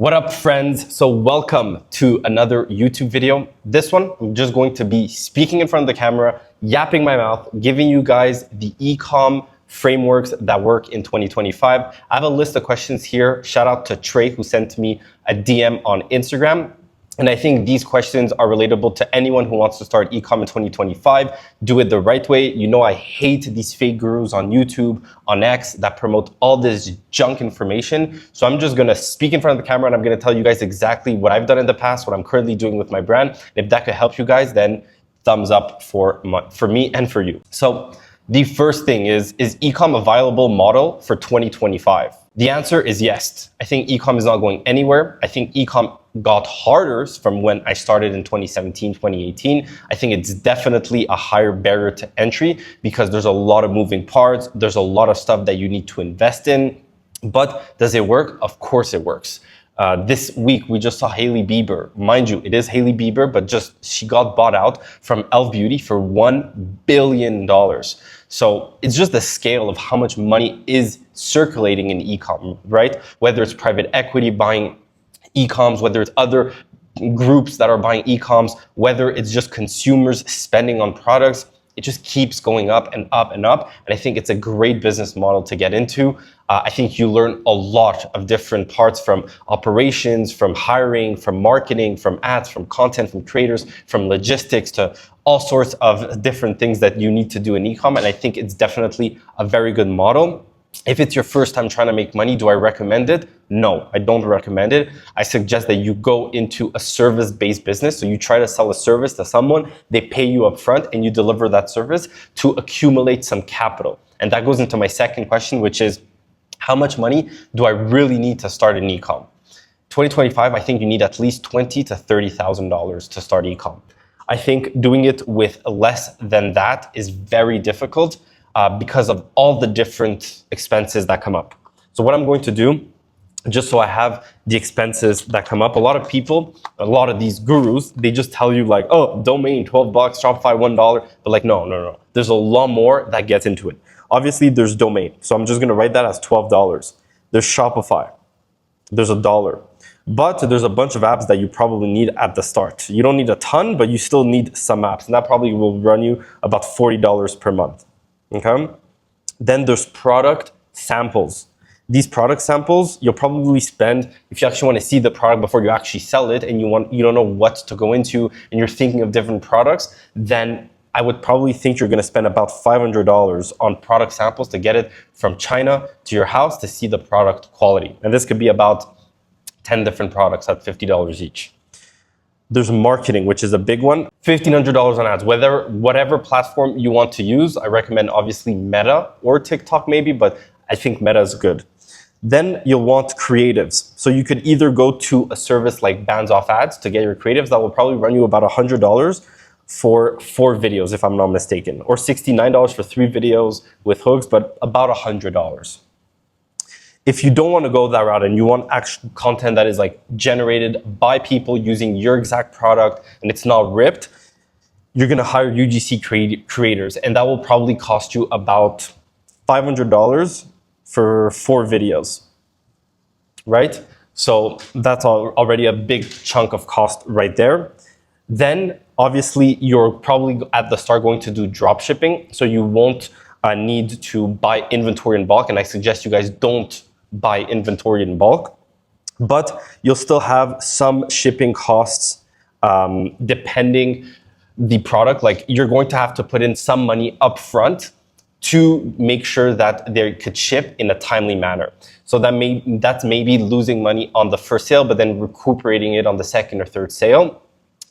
What up, friends? So welcome to another YouTube video. This one, I'm just going to be speaking in front of the camera, yapping my mouth, giving you guys the Ecom frameworks that work in 2025. I have a list of questions here. Shout out to Trey who sent me a DM on Instagram. And I think these questions are relatable to anyone who wants to start Ecom in 2025. Do it the right way. You know, I hate these fake gurus on YouTube, on X that promote all this junk information. So I'm just gonna speak in front of the camera and I'm gonna tell you guys exactly what I've done in the past, what I'm currently doing with my brand. If that could help you guys, then thumbs up for me and for you. So the first thing is Ecom a viable model for 2025? The answer is yes. I think Ecom is not going anywhere. I think Ecom got harder from when I started in 2017, 2018. I think it's definitely a higher barrier to entry because there's a lot of moving parts. There's a lot of stuff that you need to invest in. But does it work? Of course it works. This week, we just saw Hailey Bieber. Mind you, it is Hailey Bieber, but she got bought out from e.l.f. Beauty for $1 billion. So it's just the scale of how much money is circulating in Ecom, right? Whether it's private equity buying Ecoms, whether it's other groups that are buying Ecoms, whether it's just consumers spending on products, it just keeps going up and up and up. And I think it's a great business model to get into. I think you learn a lot of different parts from operations, from hiring, from marketing, from ads, from content, from creators, from logistics to all sorts of different things that you need to do in Ecom. And I think it's definitely a very good model. If it's your first time trying to make money, do I recommend it? No, I don't recommend it. I suggest that you go into a service-based business. So you try to sell a service to someone, they pay you up front and you deliver that service to accumulate some capital. And that goes into my second question, which is how much money do I really need to start an Ecom? 2025, I think you need at least $20,000 to $30,000 to start Ecom. I think doing it with less than that is very difficult because of all the different expenses that come up. So what I'm going to do, just so I have the expenses that come up, a lot of people, a lot of these gurus, they just tell you like, oh, domain, 12 bucks, Shopify, $1. But like, no. There's a lot more that gets into it. Obviously, there's domain. So I'm just going to write that as $12. There's Shopify. There's $1. But there's a bunch of apps that you probably need at the start. You don't need a ton, but you still need some apps. And that probably will run you about $40 per month. Okay? Then there's product samples. These product samples, you'll probably spend, if you actually want to see the product before you actually sell it and you don't know what to go into and you're thinking of different products, then I would probably think you're going to spend about $500 on product samples to get it from China to your house to see the product quality. And this could be about 10 different products at $50 each. There's marketing, which is a big one. $1,500 on ads, whatever platform you want to use. I recommend obviously Meta or TikTok maybe, but I think Meta is good. Then you'll want creatives. So you could either go to a service like Bands Off Ads to get your creatives. That will probably run you about $100 for 4 videos, if I'm not mistaken, or $69 for 3 videos with hooks, but about $100. If you don't want to go that route and you want actual content that is like generated by people using your exact product and it's not ripped, you're going to hire UGC creators, and that will probably cost you about $500 for 4 videos, right? So that's already a big chunk of cost right there. Then obviously you're probably at the start going to do drop shipping, so you won't need to buy inventory in bulk, and I suggest you guys don't buy inventory in bulk, but you'll still have some shipping costs depending the product. Like you're going to have to put in some money up front to make sure that they could ship in a timely manner. So that's maybe losing money on the first sale, but then recuperating it on the second or third sale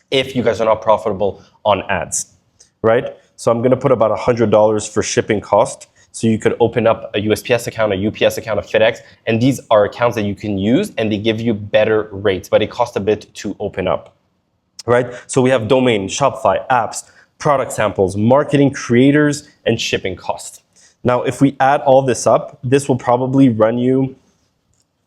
if you guys are not profitable on ads, right? So I'm gonna put about $100 for shipping cost. So you could open up a USPS account, a UPS account, a FedEx, and these are accounts that you can use and they give you better rates, but it costs a bit to open up, right? So we have domain, Shopify, apps, product samples, marketing, creators, and shipping costs. Now, if we add all this up, this will probably run you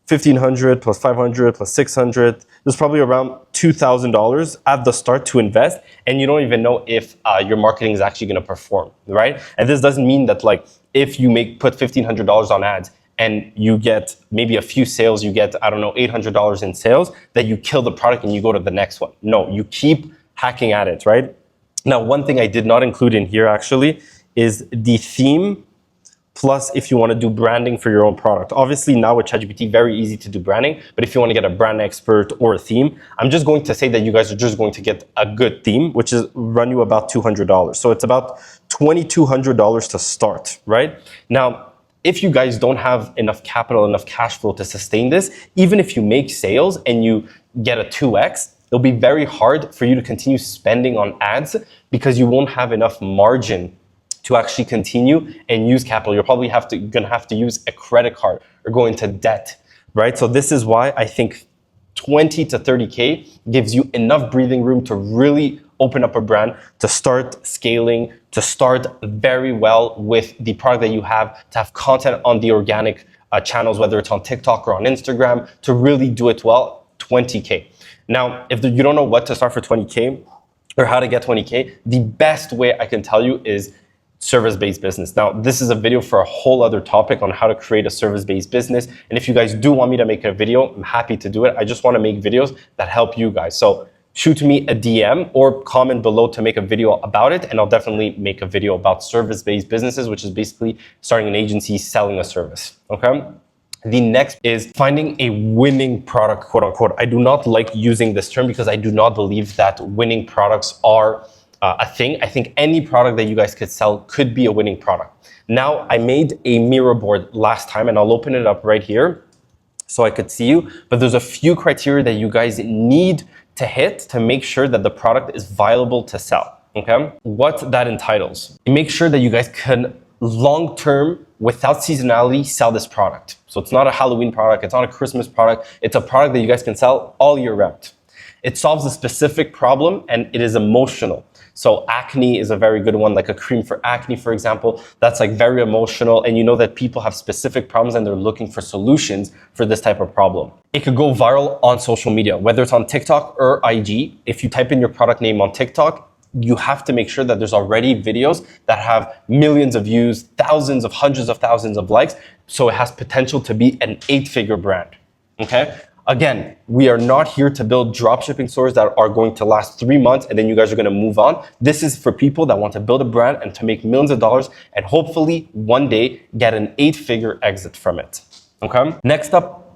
$1,500 plus $500 plus $600. There's probably around $2,000 at the start to invest, and you don't even know if your marketing is actually going to perform, right? And this doesn't mean that like if you put $1,500 on ads and you get maybe a few sales, you get, I don't know, $800 in sales, that you kill the product and you go to the next one. No, you keep hacking at it, right? Now, one thing I did not include in here actually is the theme, plus if you want to do branding for your own product. Obviously now with ChatGPT, very easy to do branding, but if you want to get a brand expert or a theme, I'm just going to say that you guys are just going to get a good theme, which is run you about $200. So it's about $2,200 to start, right? Now, if you guys don't have enough capital, enough cash flow to sustain this, even if you make sales and you get a 2x, it'll be very hard for you to continue spending on ads because you won't have enough margin to actually continue and use capital. You're probably gonna have to use a credit card or go into debt, right? So this is why I think 20 to 30K gives you enough breathing room to really open up a brand, to start scaling, to start very well with the product that you have, to have content on the organic channels, whether it's on TikTok or on Instagram, to really do it well, 20K. Now, if you don't know what to start for 20K or how to get 20K, the best way I can tell you is service-based business. Now, this is a video for a whole other topic on how to create a service-based business. And if you guys do want me to make a video, I'm happy to do it. I just want to make videos that help you guys. So shoot me a DM or comment below to make a video about it. And I'll definitely make a video about service-based businesses, which is basically starting an agency, selling a service, okay? The next is finding a winning product, quote unquote. I do not like using this term because I do not believe that winning products are a thing. I think any product that you guys could sell could be a winning product. Now, I made a mirror board last time and I'll open it up right here so I could see you, but there's a few criteria that you guys need to hit to make sure that the product is viable to sell, okay? What that entitles. Make sure that you guys can long-term, without seasonality, sell this product. So it's not a Halloween product, it's not a Christmas product, it's a product that you guys can sell all year round. It solves a specific problem and it is emotional. So acne is a very good one, like a cream for acne, for example. That's like very emotional, and you know that people have specific problems and they're looking for solutions for this type of problem. It could go viral on social media, whether it's on TikTok or IG. If you type in your product name on TikTok, you have to make sure that there's already videos that have millions of views, thousands of hundreds of thousands of likes. So it has potential to be an 8-figure brand, okay? Again, we are not here to build dropshipping stores that are going to last 3 months and then you guys are going to move on. This is for people that want to build a brand and to make millions of dollars and hopefully one day get an 8-figure exit from it, okay? Next up,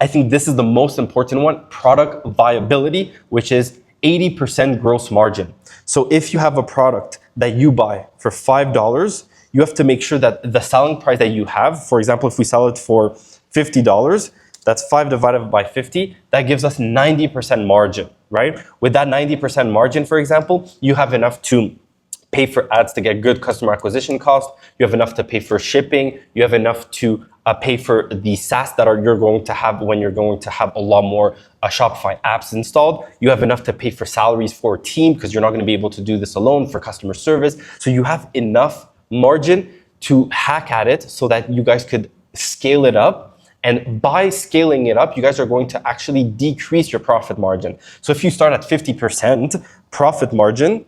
I think this is the most important one, product viability, which is 80% gross margin. So if you have a product that you buy for $5, you have to make sure that the selling price that you have, for example, if we sell it for $50, that's 5 divided by 50, that gives us 90% margin, right? With that 90% margin, for example, you have enough to pay for ads to get good customer acquisition cost. You have enough to pay for shipping. You have enough to pay for the SaaS that you're going to have when you're going to have a lot more Shopify apps installed. You have enough to pay for salaries for a team because you're not going to be able to do this alone, for customer service. So you have enough margin to hack at it so that you guys could scale it up. And by scaling it up, you guys are going to actually decrease your profit margin. So if you start at 50% profit margin,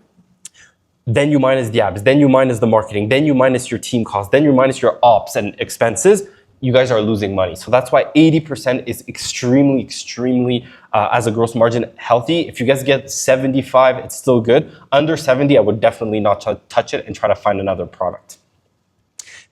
then you minus the ads, then you minus the marketing, then you minus your team costs, then you minus your ops and expenses, you guys are losing money. So that's why 80% is extremely, as a gross margin, healthy. If you guys get 75, it's still good. Under 70, I would definitely not touch it and try to find another product.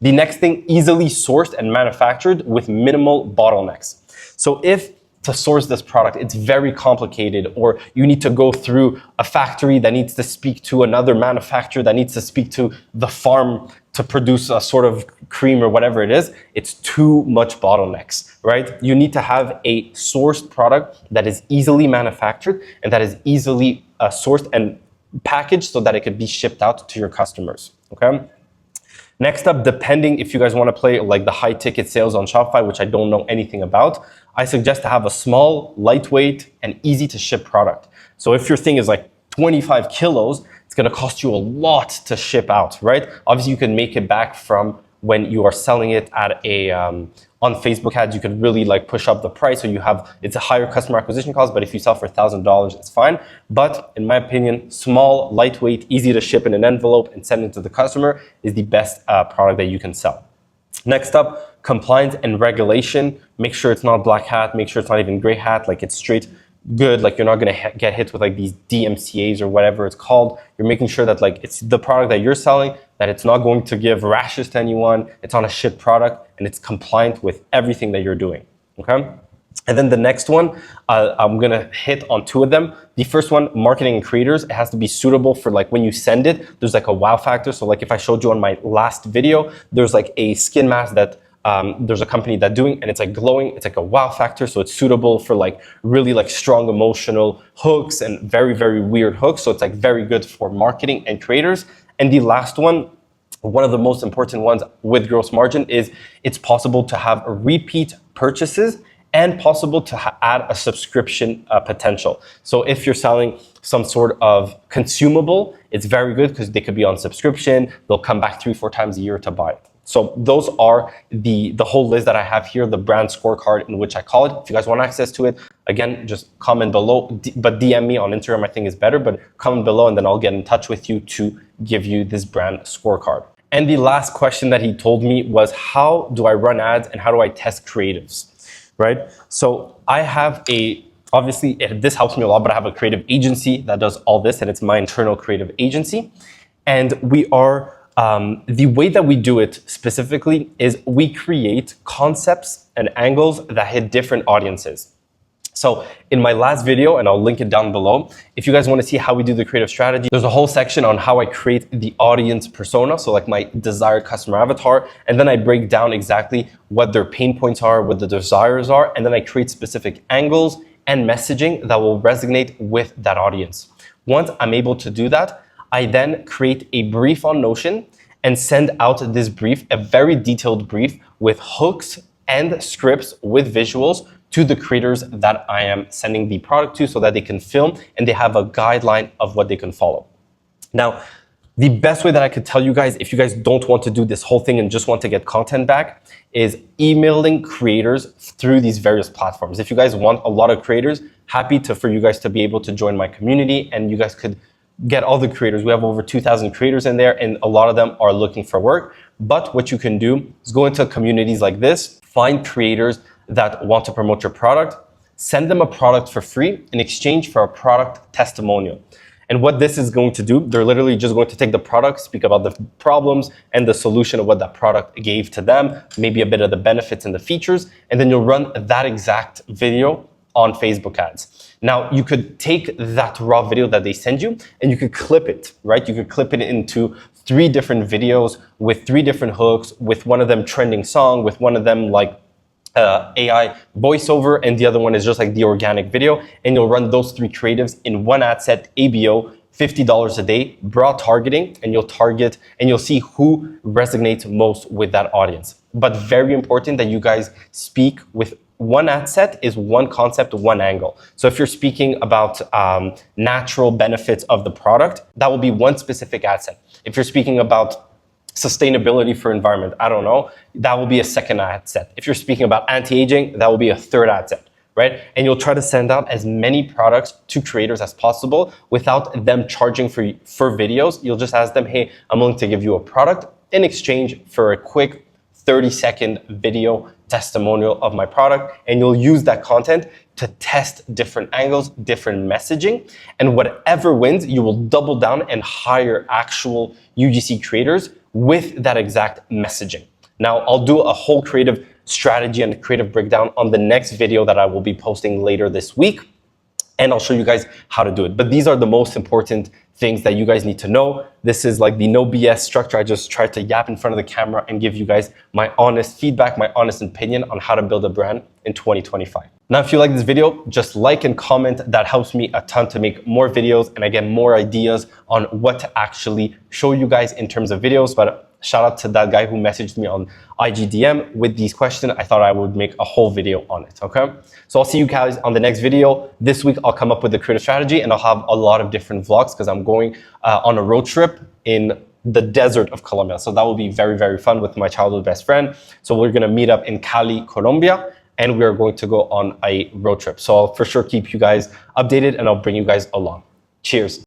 The next thing, easily sourced and manufactured with minimal bottlenecks. So if to source this product, it's very complicated, or you need to go through a factory that needs to speak to another manufacturer that needs to speak to the farm to produce a sort of cream or whatever it is, it's too much bottlenecks, right? You need to have a sourced product that is easily manufactured and that is easily sourced and packaged so that it could be shipped out to your customers, okay? Next up, depending if you guys want to play like the high ticket sales on Shopify, which I don't know anything about, I suggest to have a small, lightweight, and easy to ship product. So if your thing is like 25 kilos, it's going to cost you a lot to ship out, right? Obviously, you can make it back from when you are selling it at a on Facebook ads. You could really like push up the price, so it's a higher customer acquisition cost. But if you sell for $1,000, it's fine. But in my opinion, small, lightweight, easy to ship in an envelope and send it to the customer is the best product that you can sell. Next up, compliance and regulation. Make sure it's not black hat. Make sure it's not even gray hat. Like it's straight good. Like you're not going to get hit with like these DMCAs or whatever it's called. You're making sure that like it's the product that you're selling, that it's not going to give rashes to anyone. It's not a shit product and it's compliant with everything that you're doing. Okay. And then the next one, I'm going to hit on two of them. The first one, marketing and creators. It has to be suitable for like when you send it, there's like a wow factor. So like if I showed you on my last video, there's like a skin mask that there's a company that doing, and it's like glowing. It's like a wow factor. So it's suitable for like really like strong emotional hooks and very, very weird hooks. So it's like very good for marketing and creators. And the last one of the most important ones with gross margin is it's possible to have repeat purchases and possible to add a subscription potential. So if you're selling some sort of consumable, it's very good because they could be on subscription. They'll come back 3-4 times a year to buy it. So those are the whole list that I have here, the brand scorecard in which I call it. If you guys want access to it, again, just comment below, but DM me on Instagram, I think is better, but comment below and then I'll get in touch with you to give you this brand scorecard. And the last question that he told me was, how do I run ads and how do I test creatives? Right? So I have obviously this helps me a lot, but I have a creative agency that does all this and it's my internal creative agency. And we are, the way that we do it specifically is we create concepts and angles that hit different audiences. So in my last video, and I'll link it down below, if you guys want to see how we do the creative strategy, there's a whole section on how I create the audience persona. So like my desired customer avatar, and then I break down exactly what their pain points are, what the desires are, and then I create specific angles and messaging that will resonate with that audience. Once I'm able to do that, I then create a brief on Notion and send out this brief, a very detailed brief with hooks and scripts with visuals to the creators that I am sending the product to so that they can film and they have a guideline of what they can follow. Now, the best way that I could tell you guys, if you guys don't want to do this whole thing and just want to get content back, is emailing creators through these various platforms. If you guys want a lot of creators, happy for you guys to be able to join my community and you guys could get all the creators. We have over 2,000 creators in there and a lot of them are looking for work. But what you can do is go into communities like this, find creators that want to promote your product, send them a product for free in exchange for a product testimonial. And what this is going to do, they're literally just going to take the product, speak about the problems and the solution of what that product gave to them, maybe a bit of the benefits and the features, and then you'll run that exact video on Facebook ads. Now, you could take that raw video that they send you and you could clip it, right? You could clip it into 3 different videos with 3 different hooks, with one of them trending song, with one of them like AI voiceover, and the other one is just like the organic video. And you'll run those 3 creatives in one ad set, ABO, $50 a day, broad targeting, and you'll target and you'll see who resonates most with that audience. But very important that you guys speak with one ad set is one concept, one angle. So if you're speaking about natural benefits of the product, that will be one specific ad set. If you're speaking about sustainability for environment, I don't know, that will be a second ad set. If you're speaking about anti-aging, that will be a third ad set, right? And you'll try to send out as many products to creators as possible without them charging for videos. You'll just ask them, hey, I'm willing to give you a product in exchange for a quick 30-second video testimonial of my product. And you'll use that content to test different angles, different messaging, and whatever wins, you will double down and hire actual UGC creators with that exact messaging. Now, I'll do a whole creative strategy and creative breakdown on the next video that I will be posting later this week. And I'll show you guys how to do it. But these are the most important things that you guys need to know. This is like the no BS structure. I just tried to yap in front of the camera and give you guys my honest feedback, my honest opinion on how to build a brand in 2025. Now, if you like this video, just like and comment. That helps me a ton to make more videos and I get more ideas on what to actually show you guys in terms of videos. But shout out to that guy who messaged me on IGDM with these questions. I thought I would make a whole video on it, okay? So I'll see you guys on the next video. This week, I'll come up with the creative strategy and I'll have a lot of different vlogs because I'm going on a road trip in the desert of Colombia. So that will be very, very fun with my childhood best friend. So we're gonna meet up in Cali, Colombia, and we are going to go on a road trip. So I'll for sure keep you guys updated and I'll bring you guys along. Cheers.